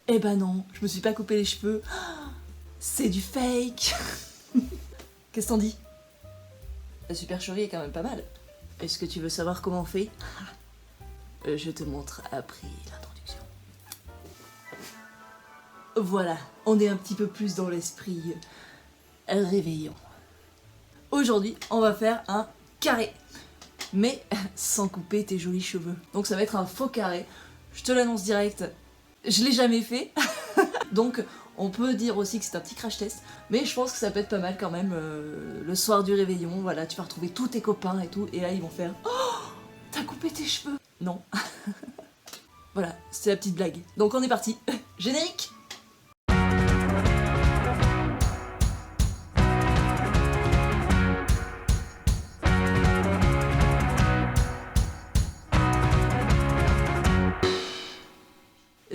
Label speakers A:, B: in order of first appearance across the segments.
A: Eh ben non, je me suis pas coupé les cheveux. C'est du fake. Qu'est-ce que t'en dis? La supercherie est quand même pas mal. Est-ce que tu veux savoir comment on fait? Je te montre après l'introduction. Voilà, on est un petit peu plus dans l'esprit réveillon. Aujourd'hui, on va faire un carré, mais sans couper tes jolis cheveux. Donc ça va être un faux carré. Je te l'annonce direct, je l'ai jamais fait. Donc on peut dire aussi que c'est un petit crash test, mais je pense que ça peut être pas mal quand même le soir du réveillon. Voilà, tu vas retrouver tous tes copains et tout, et là ils vont faire « Oh, t'as coupé tes cheveux ?» Non. Voilà, c'est la petite blague. Donc on est parti. Générique.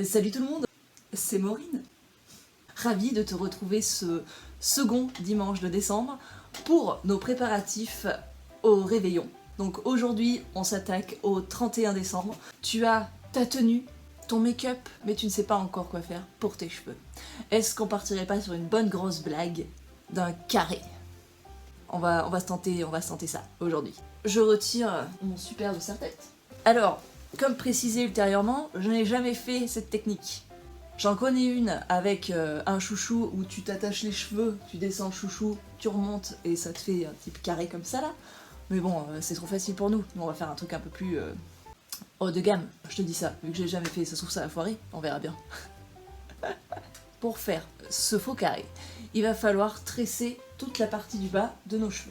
A: Salut tout le monde, c'est Maureen. Ravie de te retrouver ce second dimanche de décembre pour nos préparatifs au réveillon. Donc aujourd'hui, on s'attaque au 31 décembre. Tu as ta tenue, ton make-up, mais tu ne sais pas encore quoi faire pour tes cheveux. Est-ce qu'on partirait pas sur une bonne grosse blague d'un carré? On va se tenter ça aujourd'hui. Je retire mon super de serre-tête. Alors, comme précisé ultérieurement, je n'ai jamais fait cette technique. J'en connais une avec un chouchou où tu t'attaches les cheveux, tu descends le chouchou, tu remontes et ça te fait un type carré comme ça là. Mais bon, c'est trop facile pour nous. Nous on va faire un truc un peu plus haut de gamme. Je te dis ça, vu que j'ai jamais fait, ça se trouve ça va foirer, on verra bien. Pour faire ce faux carré, il va falloir tresser toute la partie du bas de nos cheveux.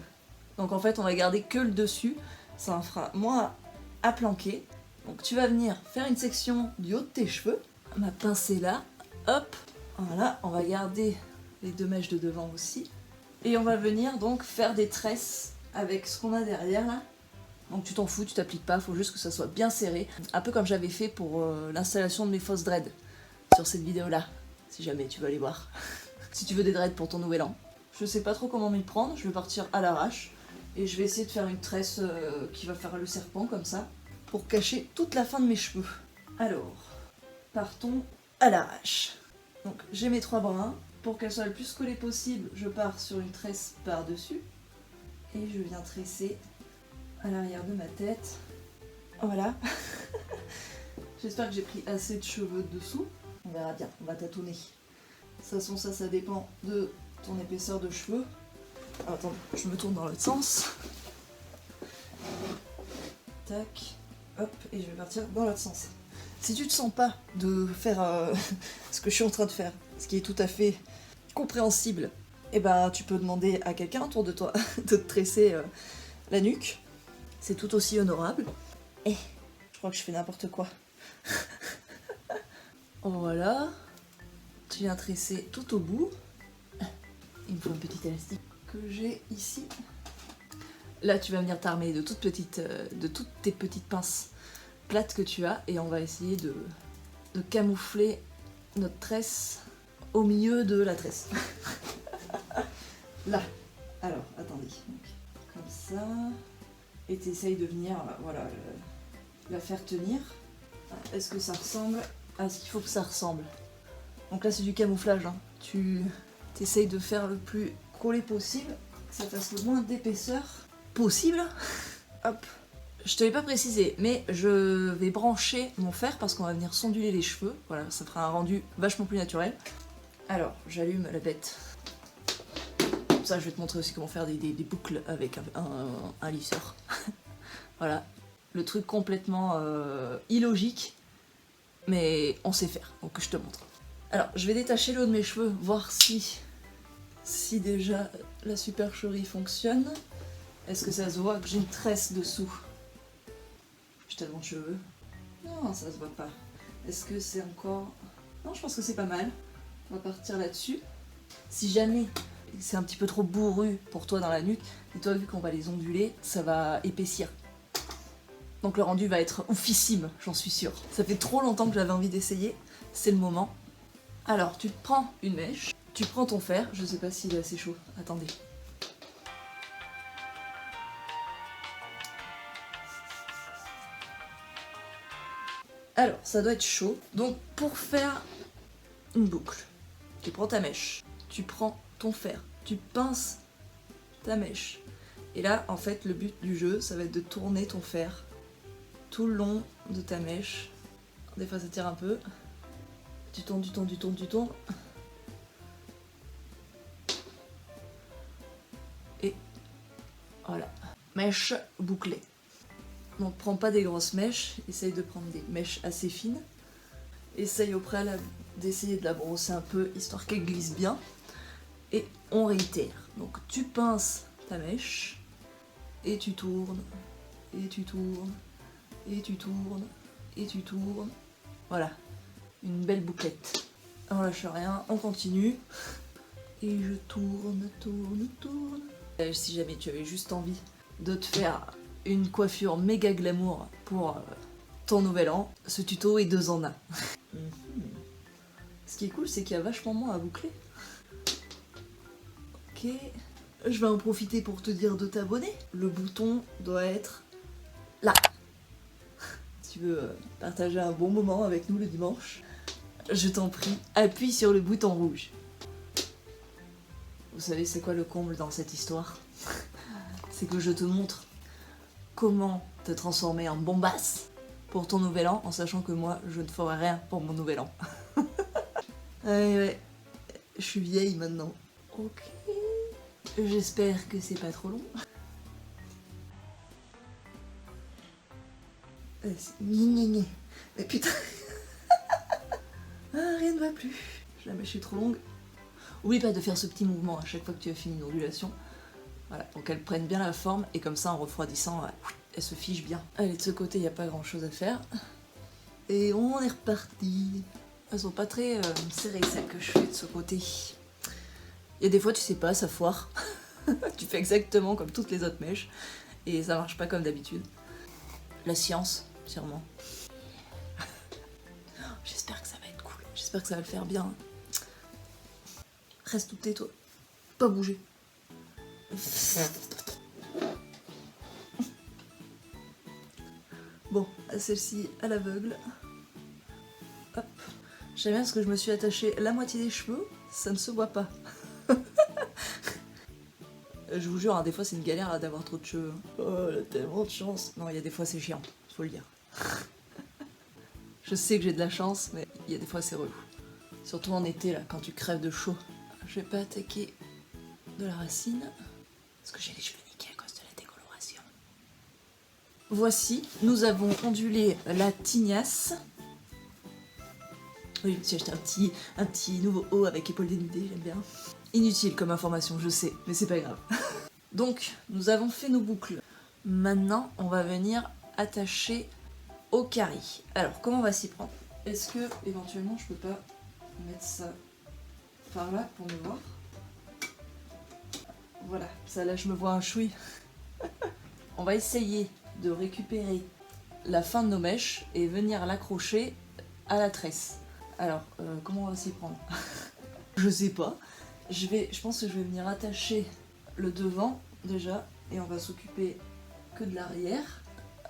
A: Donc en fait on va garder que le dessus, ça en fera moins à planquer. Donc tu vas venir faire une section du haut de tes cheveux. Ma pince est là, hop, voilà, on va garder les deux mèches de devant aussi. Et on va venir donc faire des tresses avec ce qu'on a derrière là. Donc tu t'en fous, tu t'appliques pas, faut juste que ça soit bien serré. Un peu comme j'avais fait pour l'installation de mes fausses dreads sur cette vidéo là, si jamais tu veux aller voir. Si tu veux des dreads pour ton nouvel an. Je sais pas trop comment m'y prendre, je vais partir à l'arrache. Et je vais essayer de faire une tresse qui va faire le serpent comme ça, pour cacher toute la fin de mes cheveux. Alors, partons à l'arrache. Donc j'ai mes 3 brins. Pour qu'elles soient le plus collées possible, je pars sur une tresse par-dessus. Et je viens tresser à l'arrière de ma tête. Voilà. J'espère que j'ai pris assez de cheveux dessous. On verra bien, on va tâtonner. De toute façon, ça dépend de ton épaisseur de cheveux. Alors, attends, je me tourne dans l'autre sens. Tac, hop, et je vais partir dans l'autre sens. Si tu te sens pas de faire ce que je suis en train de faire, ce qui est tout à fait compréhensible, eh ben tu peux demander à quelqu'un autour de toi de te tresser la nuque. C'est tout aussi honorable. Et je crois que je fais n'importe quoi. Voilà. Tu viens tresser tout au bout. Il me faut une petite élastique que j'ai ici. Là, tu vas venir t'armer de toutes tes petites pinces plates que tu as, et on va essayer de camoufler notre tresse au milieu de la tresse. Là. Alors, attendez. Donc, comme ça. Et t'essayes de venir, voilà, la faire tenir. Est-ce que ça ressemble à ce qu'il faut que ça ressemble? Donc là, c'est du camouflage. Hein. Tu essayes de faire le plus collé possible, que ça fasse le moins d'épaisseur possible. Hop. Je te l'ai pas précisé, mais je vais brancher mon fer parce qu'on va venir s'onduler les cheveux. Voilà, ça fera un rendu vachement plus naturel. Alors, j'allume la bête. Comme ça, je vais te montrer aussi comment faire des boucles avec un lisseur. Voilà, le truc complètement illogique, mais on sait faire, donc je te montre. Alors, je vais détacher le haut de mes cheveux, voir si déjà la supercherie fonctionne. Est-ce que ça se voit que j'ai une tresse dessous? J'ai tellement de cheveux. Non, ça se voit pas. Est-ce que c'est encore... Non, je pense que c'est pas mal. On va partir là-dessus. Si jamais c'est un petit peu trop bourru pour toi dans la nuque, et toi, vu qu'on va les onduler, ça va épaissir. Donc le rendu va être oufissime, j'en suis sûre. Ça fait trop longtemps que j'avais envie d'essayer, c'est le moment. Alors, tu te prends une mèche, tu prends ton fer, je sais pas s'il est assez chaud, attendez. Alors, ça doit être chaud. Donc pour faire une boucle. Tu prends ta mèche, tu prends ton fer, tu pinces ta mèche. Et là, en fait, le but du jeu, ça va être de tourner ton fer tout le long de ta mèche. Des fois, ça tire un peu. Tu tournes, tu tournes, tu tournes, tu tournes. Et voilà. Mèche bouclée. Donc, prends pas des grosses mèches. Essaye de prendre des mèches assez fines. Essaye au préalable d'essayer de la brosser un peu, histoire qu'elle glisse bien. Et on réitère. Donc, tu pinces ta mèche. Et tu tournes. Et tu tournes. Et tu tournes. Et tu tournes. Voilà. Une belle bouclette. On lâche rien, on continue. Et je tourne, tourne, tourne. Si jamais tu avais juste envie de te faire une coiffure méga glamour pour ton nouvel an, ce tuto est 2 en 1. Ce qui est cool, c'est qu'il y a vachement moins à boucler. Ok. Je vais en profiter pour te dire de t'abonner. Le bouton doit être là. Si tu veux partager un bon moment avec nous le dimanche, je t'en prie, appuie sur le bouton rouge. Vous savez c'est quoi le comble dans cette histoire? C'est que je te montre comment te transformer en bombasse pour ton nouvel an, en sachant que moi, je ne ferai rien pour mon nouvel an. Ouais, je suis vieille maintenant. Ok. J'espère que c'est pas trop long. Mais putain. Ah, rien ne va plus. La mèche est trop longue. Oublie pas de faire ce petit mouvement à chaque fois que tu as fini une ondulation. Voilà, pour qu'elle prenne bien la forme et comme ça en refroidissant, elle se fige bien. Allez, de ce côté, il n'y a pas grand chose à faire. Et on est reparti. Elles sont pas très serrées celles que je fais de ce côté. Il y a des fois, tu sais pas, ça foire. Tu fais exactement comme toutes les autres mèches et ça marche pas comme d'habitude. La science, sûrement. J'espère que ça va être cool. J'espère que ça va le faire bien. Reste tout tais-toi. Pas bouger. Bon, celle-ci à l'aveugle. Hop. J'aime bien parce que je me suis attachée la moitié des cheveux, ça ne se voit pas. Je vous jure, hein, des fois c'est une galère d'avoir trop de cheveux. Oh, elle a tellement de chance. Non, il y a des fois c'est chiant, faut le dire. Je sais que j'ai de la chance, mais il y a des fois c'est relou. Surtout en été, là, quand tu crèves de chaud. Je vais pas attaquer de la racine, parce que j'ai les cheveux niqués à cause de la décoloration. Voici, nous avons ondulé la tignasse. Oui, je me suis acheté un petit nouveau haut avec épaule dénudée, j'aime bien. Inutile comme information, je sais, mais c'est pas grave. Donc, nous avons fait nos boucles. Maintenant, on va venir attacher au carré. Alors, comment on va s'y prendre? Est-ce que, éventuellement, je peux pas mettre ça par là pour me voir? Voilà, ça là, je me vois un chouï. On va essayer de récupérer la fin de nos mèches et venir l'accrocher à la tresse. Alors, comment on va s'y prendre? Je sais pas. Je pense que je vais venir attacher le devant déjà et on va s'occuper que de l'arrière.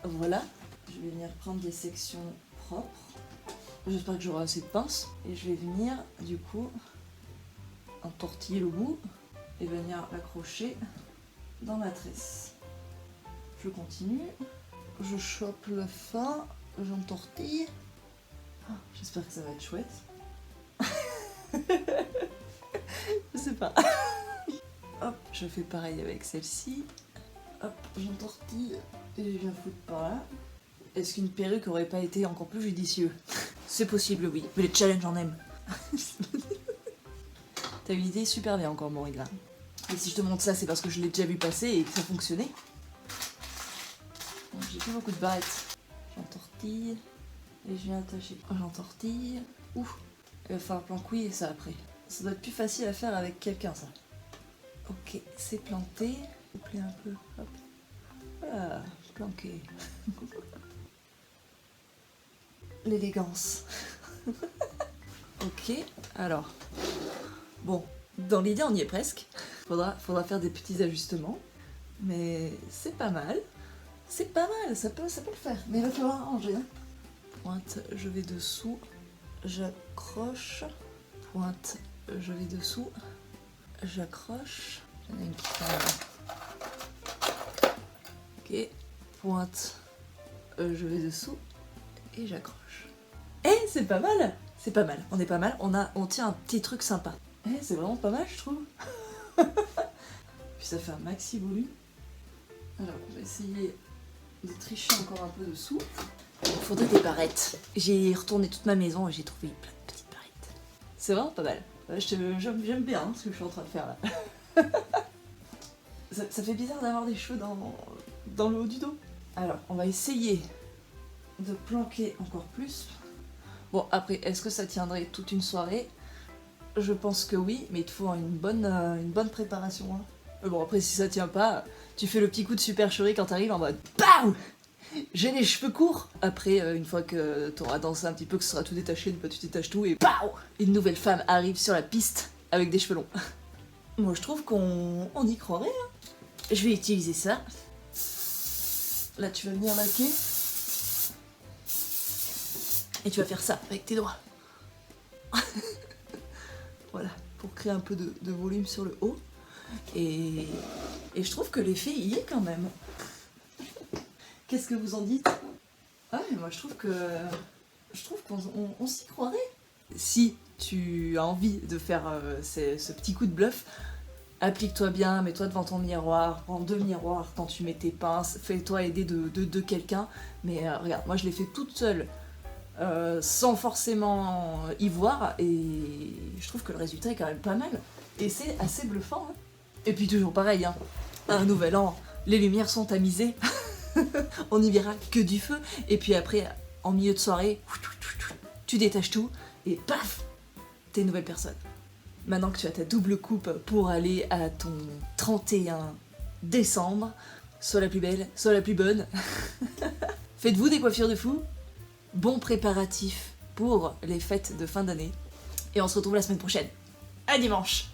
A: Voilà. Je vais venir prendre des sections propres. J'espère que j'aurai assez de pinces. Et je vais venir du coup entortiller le bout et venir l'accrocher dans ma tresse. Je continue. Je chope la fin. J'entortille. Oh, j'espère que ça va être chouette. Je sais pas. Hop, je fais pareil avec celle-ci. Hop, j'entortille et je viens foutre par là. Est-ce qu'une perruque aurait pas été encore plus judicieux? C'est possible, oui. Mais les challenges, j'en aime. T'as une idée super bien encore, Maureen, là. Et si je te montre ça, c'est parce que je l'ai déjà vu passer et que ça fonctionnait. J'ai plus beaucoup de barrettes. J'entortille et je viens attacher. J'entortille. Ouf. Il va falloir plancouiller ça après. Ça doit être plus facile à faire avec quelqu'un, ça. Ok, c'est planté. Couper un peu. Hop. Voilà, planqué. L'élégance. Ok, alors. Bon, dans l'idée, on y est presque. Faudra faire des petits ajustements. Mais c'est pas mal. C'est pas mal, ça peut le faire. Mais il va falloir arranger. Hein. Pointe, je vais dessous. J'accroche. Pointe, je vais dessous, j'accroche. Il y en a une qui fait ok, pointe, je vais dessous et j'accroche. Eh, c'est pas mal! C'est pas mal, on est pas mal, on tient un petit truc sympa. Eh, c'est vraiment pas mal, je trouve. Puis ça fait un maxi volume. Alors, on va essayer de tricher encore un peu dessous. Il faudrait des barrettes. J'ai retourné toute ma maison et j'ai trouvé plein de petites barrettes. C'est vraiment pas mal. J'aime bien ce que je suis en train de faire là. ça fait bizarre d'avoir des cheveux dans le haut du dos. Alors, on va essayer de planquer encore plus. Bon, après, est-ce que ça tiendrait toute une soirée? Je pense que oui, mais il te faut une bonne préparation. Hein. Mais bon, après, si ça tient pas, tu fais le petit coup de supercherie quand t'arrives en mode BAM! J'ai les cheveux courts! Après, une fois que t'auras dansé un petit peu, que ce sera tout détaché, bah, tu détaches tout et BAM! Une nouvelle femme arrive sur la piste avec des cheveux longs. Moi, je trouve qu'on y croirait. Hein. Je vais utiliser ça. Là, tu vas venir laquer. Et tu vas faire ça avec tes doigts. Voilà, pour créer un peu de volume sur le haut. Et je trouve que l'effet y est quand même. Qu'est-ce que vous en dites? Ah, mais moi je trouve qu'on s'y croirait. Si tu as envie de faire ce petit coup de bluff, applique-toi bien, mets-toi devant ton miroir, prends 2 miroirs quand tu mets tes pinces, fais-toi aider de quelqu'un. Mais regarde, moi je l'ai fait toute seule. Sans forcément y voir, et je trouve que le résultat est quand même pas mal. Et c'est assez bluffant. Hein. Et puis toujours pareil, hein. Un nouvel an, les lumières sont tamisées, on n'y verra que du feu, et puis après, en milieu de soirée, tu détaches tout, et paf, t'es une nouvelle personne. Maintenant que tu as ta double coupe pour aller à ton 31 décembre, sois la plus belle, sois la plus bonne. Faites-vous des coiffures de fou. Bon préparatif pour les fêtes de fin d'année. Et on se retrouve la semaine prochaine. À dimanche!